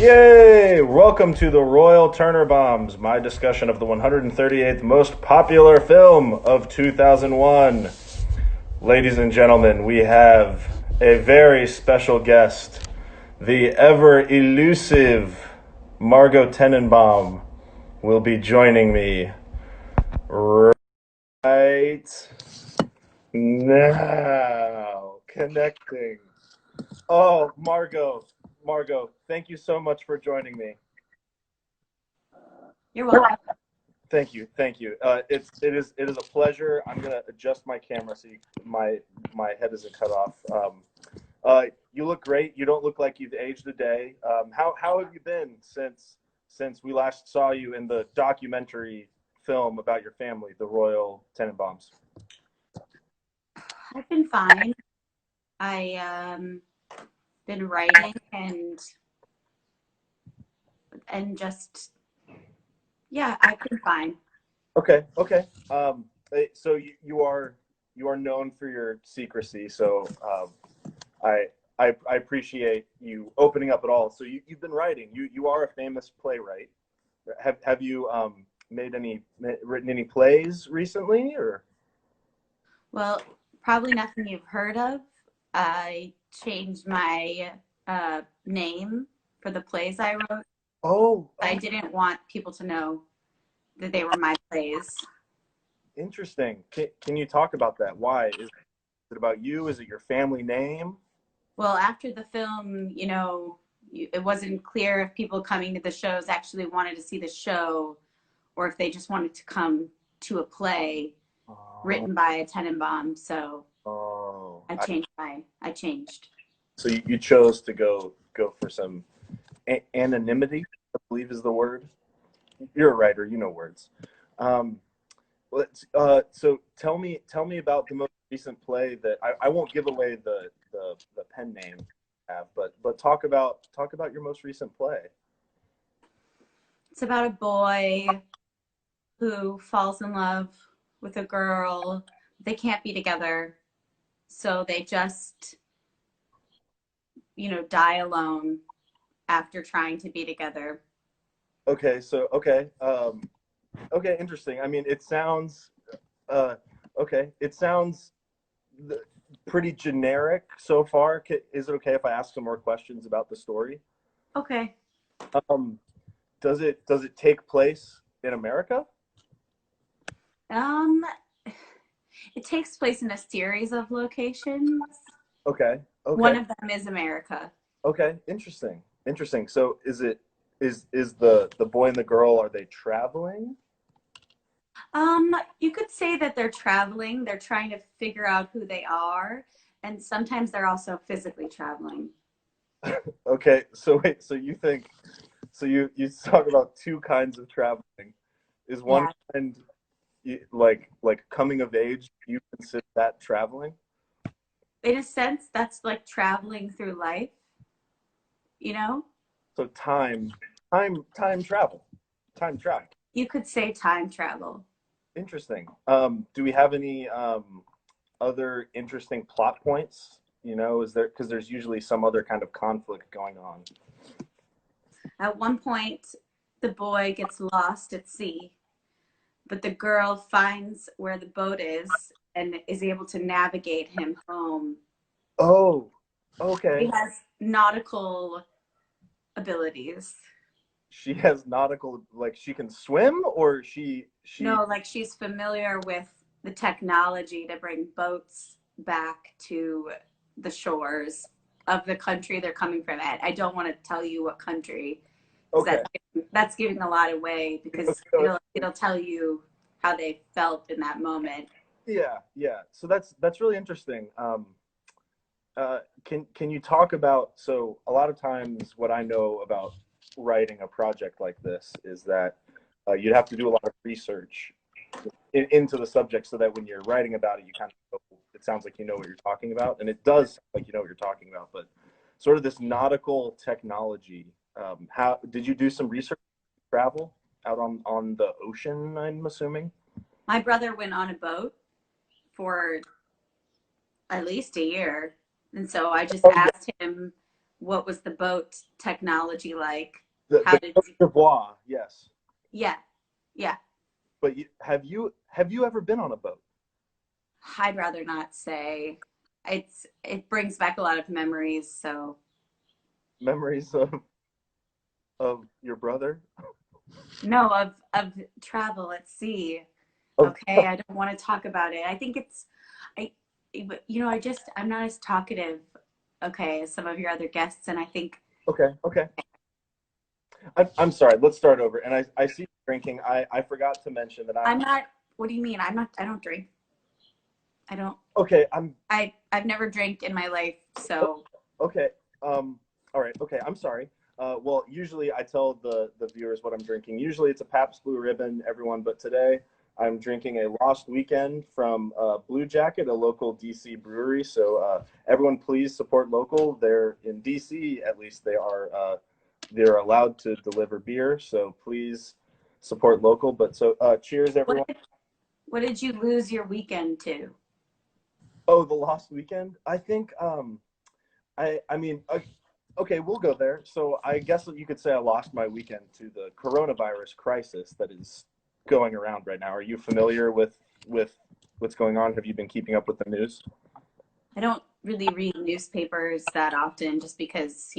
Yay! Welcome to the Royal Tenenbaums, my discussion of the 138th most popular film of 2001. Ladies and gentlemen, we have a very special guest, the ever elusive Margot Tenenbaum will be joining me right now. Connecting. Oh, Margot, thank you so much for joining me. You're welcome. Thank you, thank you. It is a pleasure. I'm gonna adjust my camera so my head isn't cut off. You look great. You don't look like you've aged a day. How have you been since we last saw you in the documentary film about your family, the Royal Tenenbaums? I've been fine. I been writing and just yeah, I've been fine. Okay, okay. So you are known for your secrecy. So I, I appreciate you opening up at all. So you've been writing. You are a famous playwright. Have you written any plays recently or? Well, probably nothing you've heard of. I changed my name for the plays I wrote. Oh, I didn't want people to know that they were my plays. interesting. Can you talk about that? Why? Is it about you? Is it your family name? Well, after the film, it wasn't clear if people coming to the shows actually wanted to see the show or if they just wanted to come to a play Oh, written by a Tenenbaum. So oh. I changed. So you chose to go for some anonymity, I believe is the word. You're a writer, you know words. Um, so tell me about the most recent play that I won't give away the pen name I have, but talk about your most recent play. It's about a boy who falls in love with a girl. They can't be together. So they just, die alone after trying to be together. Okay, interesting. I mean, it sounds uh, okay. It sounds pretty generic so far. Is it okay if I ask some more questions about the story? Okay. Um, does it take place in America? Um, it takes place in a series of locations. Okay. One Okay. of them is America. Okay. Interesting. Interesting. So is the boy and the girl, are they traveling? You could say that they're traveling. They're trying to figure out who they are, and sometimes they're also physically traveling. Okay. So wait, so you talk about two kinds of traveling. Is one Yeah. kind like coming of age? Do you consider that traveling? In a sense, that's like traveling through life, you know? So time travel. Time travel. You could say time travel. Interesting. Do we have any other interesting plot points? Is there, because there's usually some other kind of conflict going on. At one point, the boy gets lost at sea, but the girl finds where the boat is and is able to navigate him home. Oh, He okay. has nautical abilities. She has nautical, like she can swim, or she. No, like she's familiar with the technology to bring boats back to the shores of the country they're coming from. I don't want to tell you what country, because Okay. that's giving a lot away, because Okay. it'll tell you how they felt in that moment. Yeah, yeah. So that's really interesting. Can you talk about, so a lot of times what I know about writing a project like this is that you'd have to do a lot of research into the subject so that when you're writing about it, you kind of know, it sounds like you know what you're talking about, and it does sound like you know what you're talking about. But sort of this nautical technology, how did you do some research, travel out on the ocean? I'm assuming. My brother went on a boat for at least a year. And so I just Oh, yeah. asked him what was the boat technology like? How The did Cote you, d'Ivoire, yes. yeah, yeah. But have you ever been on a boat? I'd rather not say. It brings back a lot of memories, so Memories of your brother? no, of travel at sea. Of Okay, I don't want to talk about it. I think it's I I'm not as talkative, okay, as some of your other guests, and I think okay, okay. I'm sorry. Let's start over. And I see you drinking. I forgot to mention that I'm not. What do you mean? I don't drink. I don't. okay. I've never drank in my life, so Okay. All right. Okay. I'm sorry. Well, usually I tell the viewers what I'm drinking. Usually it's a Pabst Blue Ribbon, everyone, but today I'm drinking a Lost Weekend from Blue Jacket, a local DC brewery. So everyone, please support local. They're in DC, at least they're allowed to deliver beer. So please support local. But so cheers, everyone. what did you lose your weekend to? Oh, the Lost Weekend. I think I mean, okay, we'll go there. So I guess you could say I lost my weekend to the coronavirus crisis that is going around right now. Are you familiar with what's going on? Have you been keeping up with the news? I don't really read newspapers that often, just because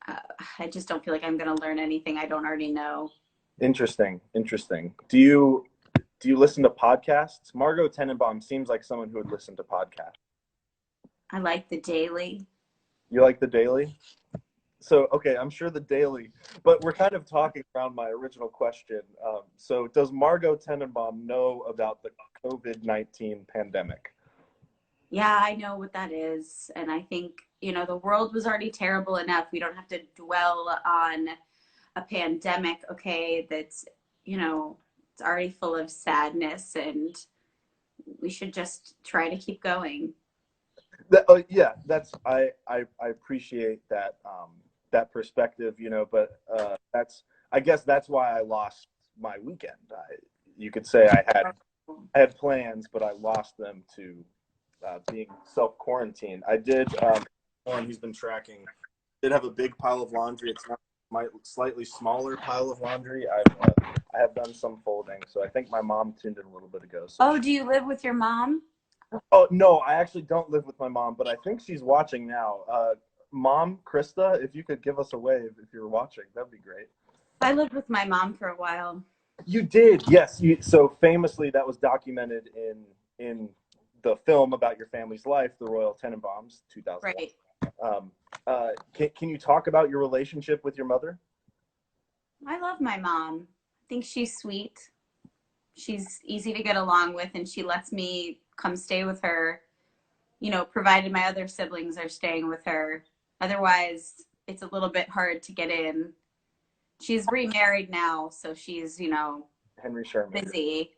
uh, I just don't feel like I'm going to learn anything I don't already know. Interesting, interesting. Do you listen to podcasts? Margot Tenenbaum seems like someone who would listen to podcasts. I like the Daily. You like the Daily? So, okay, I'm sure the Daily, but we're kind of talking around my original question. So, does Margot Tenenbaum know about the COVID-19 pandemic? Yeah, I know what that is. And I think, the world was already terrible enough. We don't have to dwell on a pandemic, okay, that's, it's already full of sadness, and we should just try to keep going. Yeah, I appreciate that that perspective, but I guess that's why I lost my weekend. You could say I had plans, but I lost them to being self quarantined. I did. And he's been tracking. Did have a big pile of laundry. It's not my slightly smaller pile of laundry. I have done some folding, so I think my mom tuned in a little bit ago. So Oh, do you live with your mom? oh no, I actually don't live with my mom, but I think she's watching now. Mom, Krista, if you could give us a wave if you're watching, that'd be great. I lived with my mom for a while. You did, yes. So famously, that was documented in the film about your family's life, The Royal Tenenbaums, 2001. Right. Can you talk about your relationship with your mother? I love my mom. I think she's sweet. She's easy to get along with, and she lets me come stay with her, provided my other siblings are staying with her. Otherwise, it's a little bit hard to get in. She's remarried now, so she's, Henry Sherman. busy.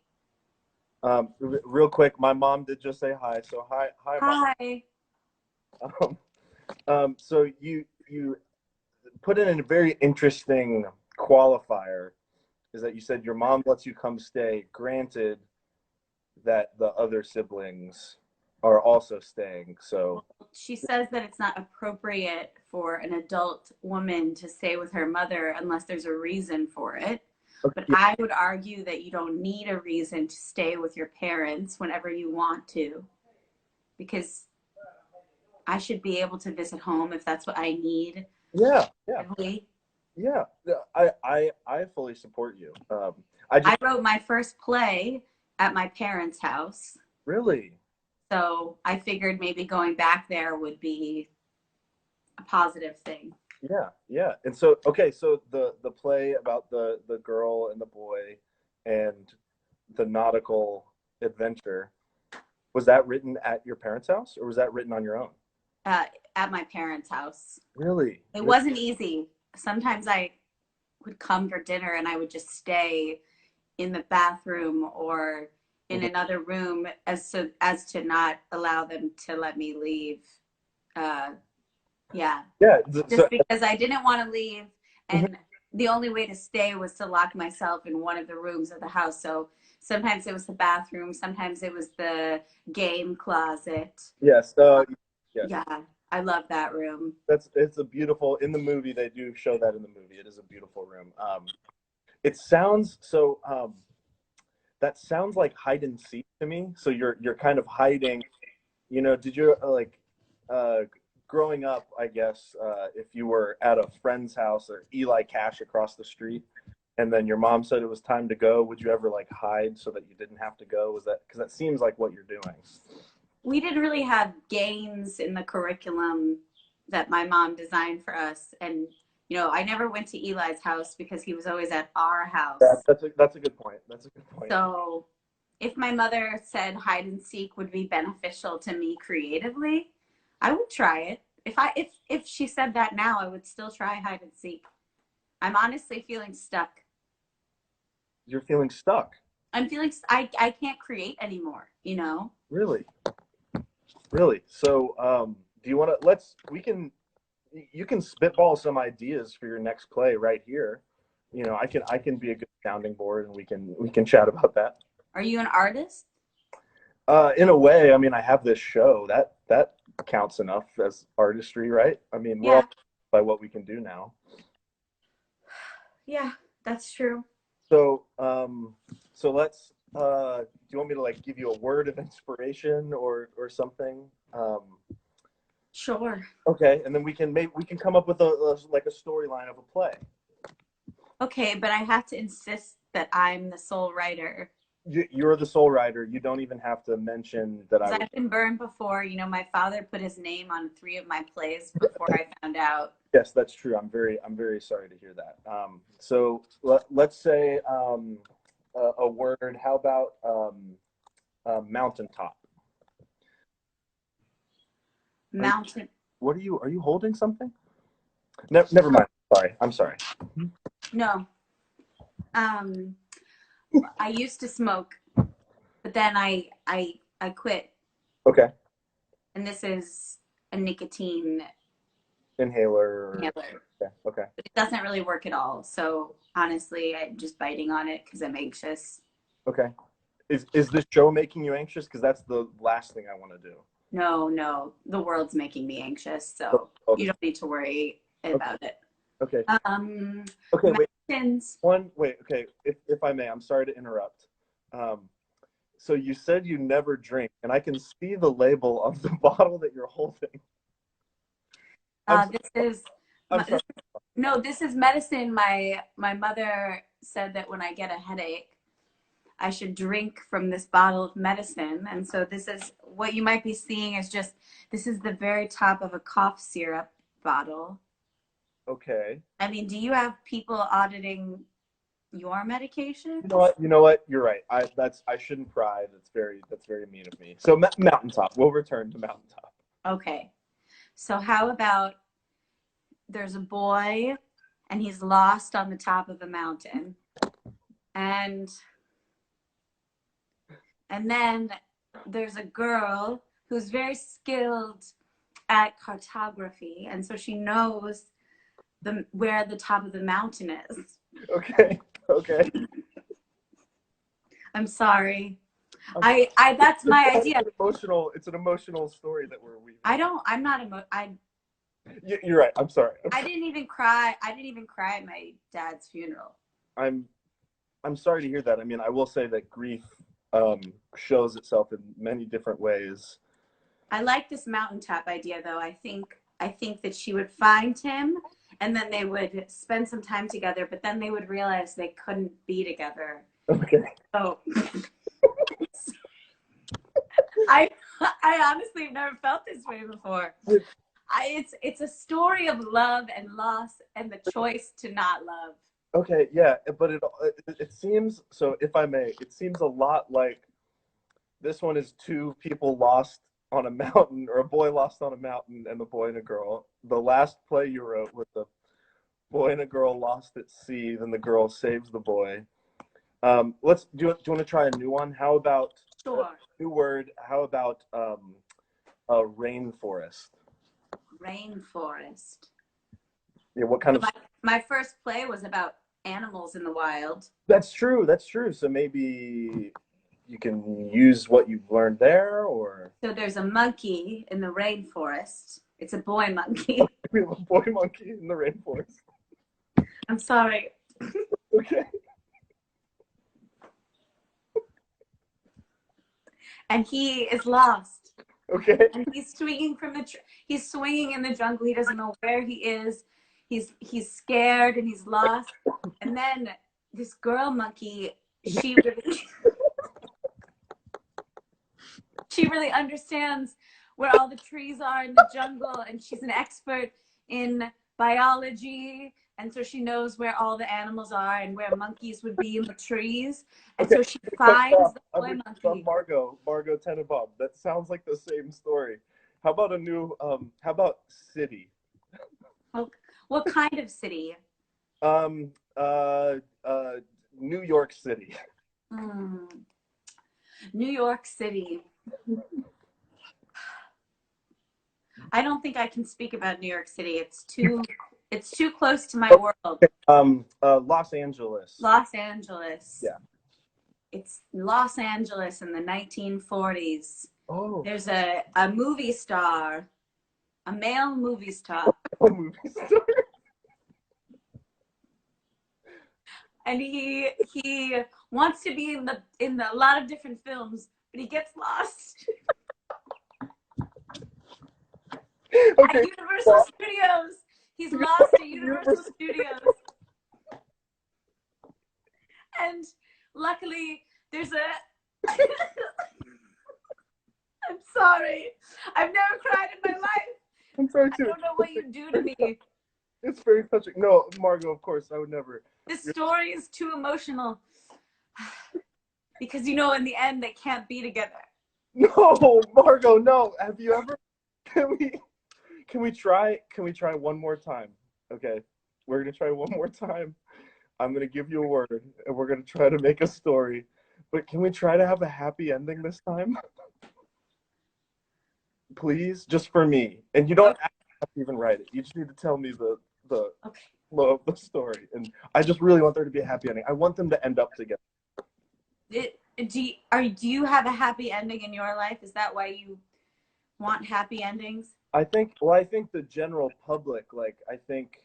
Real quick, my mom did just say hi. So hi, Hi. mom. So you put in a very interesting qualifier, is that you said your mom lets you come stay, granted that the other siblings are also staying. So She says that it's not appropriate for an adult woman to stay with her mother unless there's a reason for it. But okay, I would argue that you don't need a reason to stay with your parents whenever you want to, because I should be able to visit home if that's what I need. yeah, yeah, Really. yeah. I fully support you. I I just wrote my first play at my parents' house, really, so I figured maybe going back there would be a positive thing. yeah, yeah. And so okay, so the play about the girl and the boy and the nautical adventure, was that written at your parents' house or was that written on your own? uh, at my parents' house. Really? It wasn't easy. Sometimes I would come for dinner and I would just stay in the bathroom or in Mhm. another room as to not allow them to let me leave. Uh, yeah, Yeah. just because I didn't want to leave, and the only way to stay was to lock myself in one of the rooms of the house. So sometimes it was the bathroom, sometimes it was the game closet. Yes. Yes. Yeah, I love that room. It's a beautiful, in the movie, they do show that in the movie. It is a beautiful room. It sounds so, that sounds like hide and seek to me. So you're kind of hiding, did you like, uh, growing up, I guess, if you were at a friend's house or Eli Cash across the street, and then your mom said it was time to go, would you ever like hide so that you didn't have to go? Was that, because that seems like what you're doing? We didn't really have games in the curriculum that my mom designed for us. And, I never went to Eli's house because he was always at our house. That's a good point. That's a good point. So if my mother said hide and seek would be beneficial to me creatively, I would try it. If she said that now, I would still try hide and seek. I'm honestly feeling stuck. You're feeling stuck. I'm feeling I can't create anymore, Really? Really? So, do you want to, you can spitball some ideas for your next play right here. I can be a good sounding board, and we can chat about that. Are you an artist? In a way, I mean, I have this show that counts enough as artistry, right? I mean, we're all by what we can do now. Yeah, that's true. So, so let's. Do you want me to like give you a word of inspiration or something? Sure. Okay, and then we can come up with like a storyline of a play. Okay, but I have to insist that I'm the sole writer. You're the sole writer. You don't even have to mention that I've been burned before. My father put his name on 3 of my plays before I found out. Yes, that's true. I'm very sorry to hear that. So let's say a word. How about mountaintop? Mountain. What are you holding something? Never mind. Sorry. I'm sorry. No. I used to smoke, but then I quit. Okay. And this is a nicotine inhaler. Okay. But it doesn't really work at all. So honestly, I'm just biting on it because I'm anxious. Okay. Is this show making you anxious? Because that's the last thing I want to do. No. The world's making me anxious. So you don't need to worry about it. Okay. Okay, wait. Okay, if I may, I'm sorry to interrupt. So you said you never drink, and I can see the label of the bottle that you're holding. This is medicine. My mother said that when I get a headache, I should drink from this bottle of medicine. And so this is what you might be seeing is this is the very top of a cough syrup bottle. Okay. I mean, do you have people auditing your medication? You know what? You're right. I shouldn't pry. That's very mean of me. So mountaintop. We'll return to mountaintop. Okay. So how about there's a boy and he's lost on the top of a mountain. And then there's a girl who's very skilled at cartography. And so she knows where the top of the mountain is. Okay. I'm sorry. That's my idea. It's an emotional story that we're weaving. You're right. I'm sorry. I didn't even cry at my dad's funeral. I'm sorry to hear that. I mean, I will say that grief shows itself in many different ways. I like this mountaintop idea, though. I think that she would find him, and then they would spend some time together, but then they would realize they couldn't be together. Okay. So I honestly have never felt this way before. It's a story of love and loss and the choice to not love. Okay, yeah, but it seems, so if I may, it seems a lot like this one is 2 people lost on a mountain, or a boy lost on a mountain and the boy and a girl. The last play you wrote was the boy and a girl lost at sea, then the girl saves the boy. Do you want to try a new one? How about new word? How about a rainforest? Rainforest. Yeah, what kind of? My first play was about animals in the wild. That's true. So maybe you can use what you've learned there, or. So there's a monkey in the rainforest. It's a boy monkey. We have a boy monkey in the rainforest. I'm sorry. Okay. And he is lost. Okay. And he's swinging from the he's swinging in the jungle. He doesn't know where he is. He's scared and he's lost. And then this girl monkey, she really understands where all the trees are in the jungle, and she's an expert in biology, and so she knows where all the animals are and where monkeys would be in the trees. And so she finds the boy monkey. Margot Tenenbaum. That sounds like the same story. How about a new how about city? What kind of city? New York City. New York City. I don't think I can speak about New York City. It's too close to my world. Los Angeles. Los Angeles. Yeah. It's Los Angeles in the 1940s. Oh. There's a movie star, a male movie star. A movie star. And he wants to be in a lot of different films, but he gets lost. Okay. At Universal Studios. He's lost at Universal Studios. And luckily, there's a... I'm sorry. I've never cried in my life. I'm sorry too. I don't know what you do to me. It's very touching. No, Margot, of course, I would never. This story is too emotional. Because, in the end, they can't be together. No, Margot, no. Have you ever... Can we try one more time? Okay. We're going to try one more time. I'm going to give you a word, and we're going to try to make a story. But can we try to have a happy ending this time? Please, just for me. And you don't have to even write it. You just need to tell me the flow of the story. And I just really want there to be a happy ending. I want them to end up together. Do you have a happy ending in your life? Is that why you want happy endings? I think the general public, I think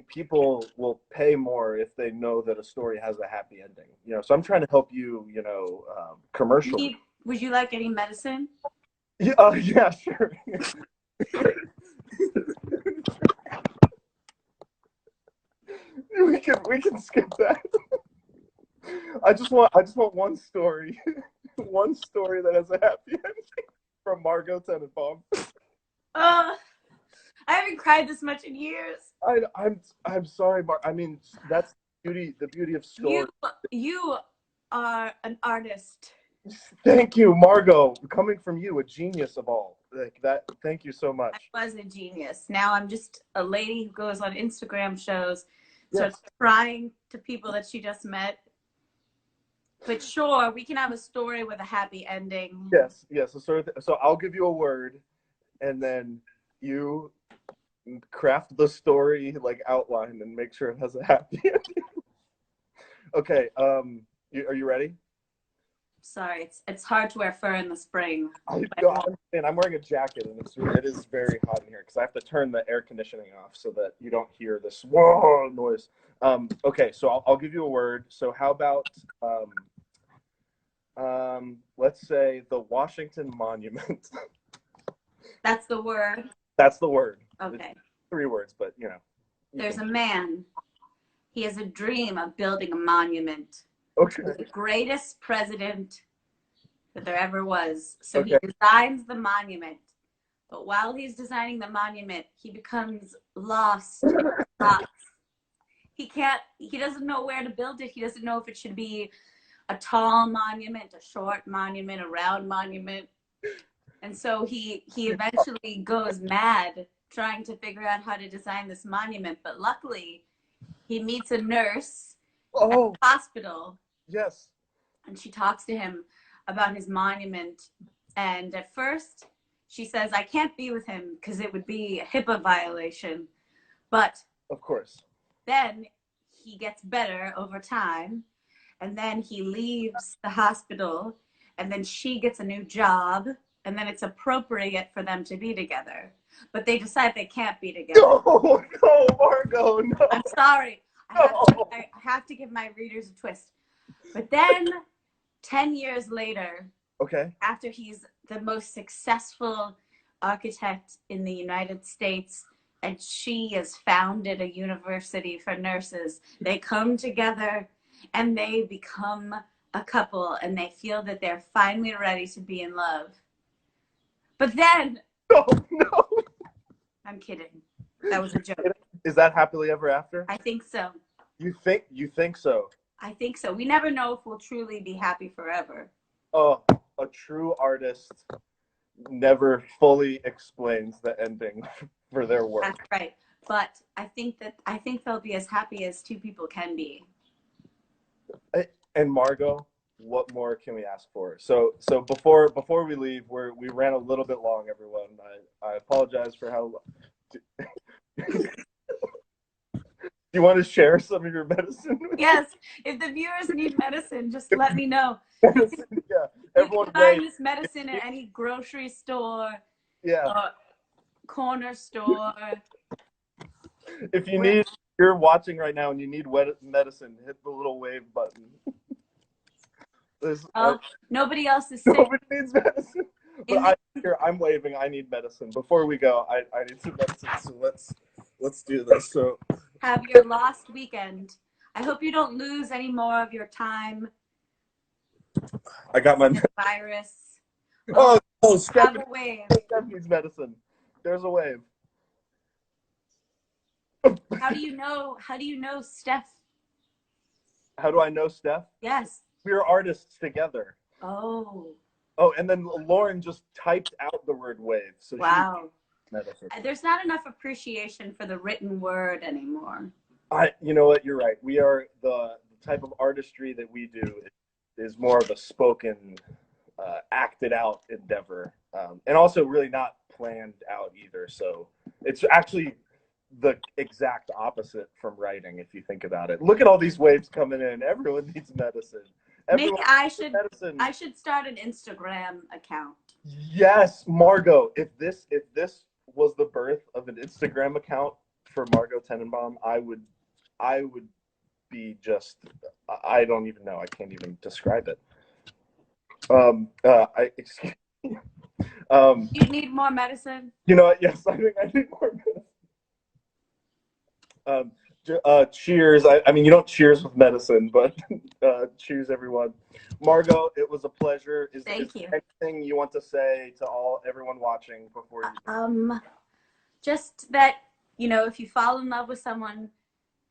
people will pay more if they know that a story has a happy ending. So I'm trying to help you, commercially. Would you like any medicine? Yeah, sure. we can skip that. I just want one story. One story that has a happy ending from Margot Tenenbaum. I haven't cried this much in years. I'm sorry, Mark. I mean, that's the beauty of story. You are an artist. Thank you, Margot. Coming from you, a genius of all. Like that. Thank you so much. I was a genius. Now I'm just a lady who goes on Instagram shows, starts crying to people that she just met. But sure, we can have a story with a happy ending. Yes. So I'll give you a word, and then you craft the story outline and make sure it has a happy ending. Okay. Are you ready? Sorry, it's hard to wear fur in the spring. I'm wearing a jacket, and it is very hot in here because I have to turn the air conditioning off so that you don't hear this whoa noise. Okay, so I'll give you a word. So how about let's say the Washington Monument. That's the word. That's the word. Okay. It's 3 words, but There's a man. He has a dream of building a monument. Okay. The greatest president that there ever was. So he designs the monument. But while he's designing the monument, he becomes lost in thoughts. He doesn't know where to build it. He doesn't know if it should be a tall monument, a short monument, a round monument. And so he eventually goes mad trying to figure out how to design this monument. But luckily, he meets a nurse at the hospital. Yes. And she talks to him about his monument. And at first, she says, I can't be with him because it would be a HIPAA violation. But of course. Then he gets better over time. And then he leaves the hospital. And then she gets a new job. and then it's appropriate for them to be together. But they decide they can't be together. No, no, Margot, no. I'm sorry. I have to give my readers a twist. But then 10 years later, Okay. after he's the most successful architect in the United States, and she has founded a university for nurses, they come together and they become a couple, and they feel that they're finally ready to be in love. But then, No, no. I'm kidding. That was a joke. Is that happily ever after? I think so. You think so? I think so. We never know if we'll truly be happy forever. Oh, a true artist never fully explains the ending for their work. That's right. But I think they'll be as happy as two people can be. And Margot, what more can we ask for? So before we leave, we ran a little bit long, everyone. I apologize for how. Do you want to share some of your medicine? Yes. If the viewers need medicine, just let me know. Medicine, yeah. Everyone you can find this medicine at any grocery store. Yeah. Or corner store. If you're watching right now and you need medicine, hit the little wave button. Nobody else is sick. Nobody needs medicine. But I'm waving. I need medicine. Before we go, I need some medicine. So let's do this. So have your lost weekend. I hope you don't lose any more of your time. I got my virus. Oh, have a wave. Steph needs medicine. There's a wave. How do you know Steph? How do I know Steph? Yes. We're artists together. Oh, and then Lauren just typed out the word wave. So wow. Medicine. There's not enough appreciation for the written word anymore. You know what? You're right. We are the type of artistry that we do is more of a spoken, acted out endeavor, and also really not planned out either. So it's actually the exact opposite from writing, if you think about it. Look at all these waves coming in. Everyone needs medicine. Maybe I should start an Instagram account. Yes, Margot. If this was the birth of an Instagram account for Margot Tenenbaum, I would be just, I don't even know. I can't even describe it. Excuse me. You need more medicine? You know what? Yes, I think I need more medicine. Cheers. I mean, you don't cheers with medicine, but cheers, everyone. Margot, it was a pleasure. Thank you. Anything you want to say to everyone watching before you? Just that, if you fall in love with someone,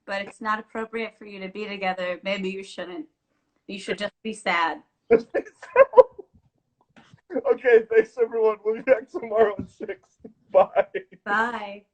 but it's not appropriate for you to be together, maybe you shouldn't. You should just be sad. Okay, thanks, everyone. We'll be back tomorrow at 6. Bye. Bye.